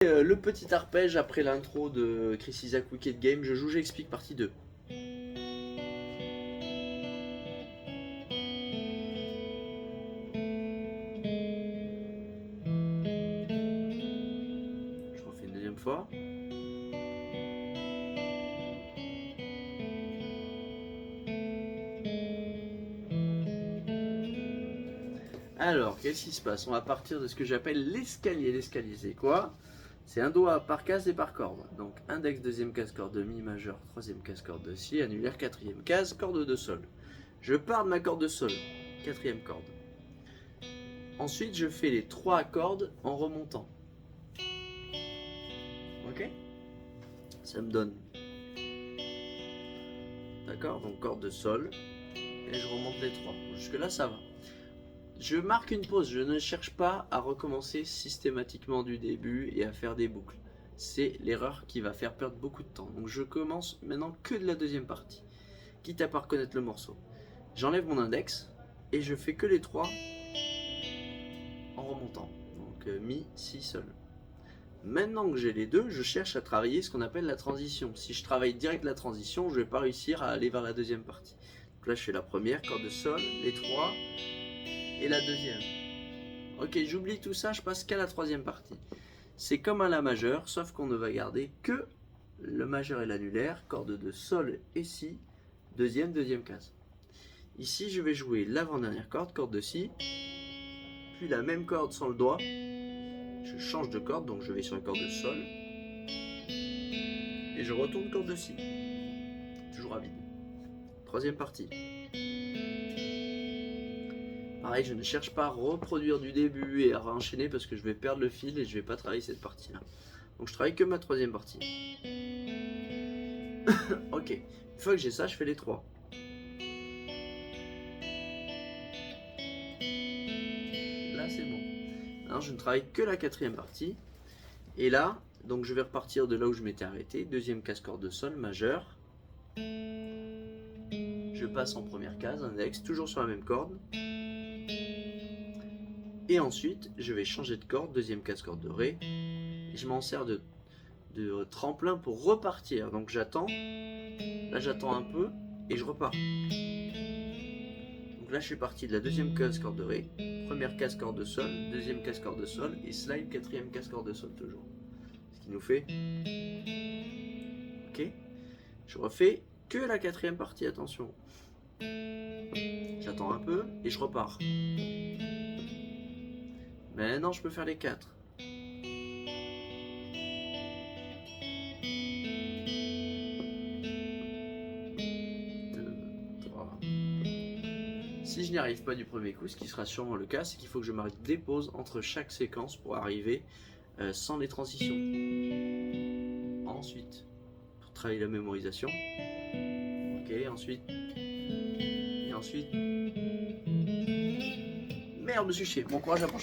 Le petit arpège après l'intro de Chris Isaak Wicked Game, je joue, j'explique partie 2. Je refais une deuxième fois. Alors, qu'est-ce qui se passe? On va partir de ce que j'appelle l'escalier. L'escalier, c'est quoi? C'est un doigt par case et par corde. Donc, index, deuxième case, corde de mi majeur, troisième case, corde de si, annulaire, quatrième case, corde de sol. Je pars de ma corde de sol, quatrième corde. Ensuite, je fais les 3 cordes en remontant. Ok? Ça me donne. D'accord? Donc, corde de sol. Et je remonte les 3. Jusque-là, ça va. Je marque une pause, je ne cherche pas à recommencer systématiquement du début et à faire des boucles. C'est l'erreur qui va faire perdre beaucoup de temps. Donc je commence maintenant que de la deuxième partie, quitte à pas reconnaître le morceau. J'enlève mon index et je fais que les 3 en remontant. Donc mi, si, sol. Maintenant que j'ai les deux, je cherche à travailler ce qu'on appelle la transition. Si je travaille direct la transition, je ne vais pas réussir à aller vers la deuxième partie. Donc là je fais la première, corde de sol, les 3... et la deuxième. Ok, j'oublie tout ça, je passe qu'à la troisième partie. C'est comme un la majeur, sauf qu'on ne va garder que le majeur et l'annulaire, corde de sol et si, deuxième case. Ici, je vais jouer l'avant-dernière corde, corde de si, puis la même corde sans le doigt. Je change de corde, donc je vais sur la corde de sol, et je retourne corde de si. Toujours à vide. Troisième partie. Pareil, je ne cherche pas à reproduire du début et à enchaîner parce que je vais perdre le fil et je ne vais pas travailler cette partie-là. Donc je travaille que ma troisième partie. Ok, une fois que j'ai ça, je fais les 3. Là, c'est bon. Maintenant, je ne travaille que la quatrième partie. Et là, donc je vais repartir de là où je m'étais arrêté. Deuxième case corde de sol, majeur. Je passe en première case, index, toujours sur la même corde. Et ensuite, je vais changer de corde, deuxième case corde de ré. Et je m'en sers de tremplin pour repartir. Donc j'attends. Là, j'attends un peu et je repars. Donc là, je suis parti de la deuxième case corde de ré, première case corde de sol, deuxième case corde de sol et slide, quatrième case corde de sol toujours. Ce qui nous fait. Ok. Je refais que la quatrième partie, attention. J'attends un peu et je repars. Maintenant, je peux faire les 4. Si je n'y arrive pas du premier coup, ce qui sera sûrement le cas, c'est qu'il faut que je marque des pauses entre chaque séquence pour arriver sans les transitions. Ensuite, pour travailler la mémorisation. Ok, ensuite. Et ensuite. Merde, je me suis chié. Bon courage à la prochaine.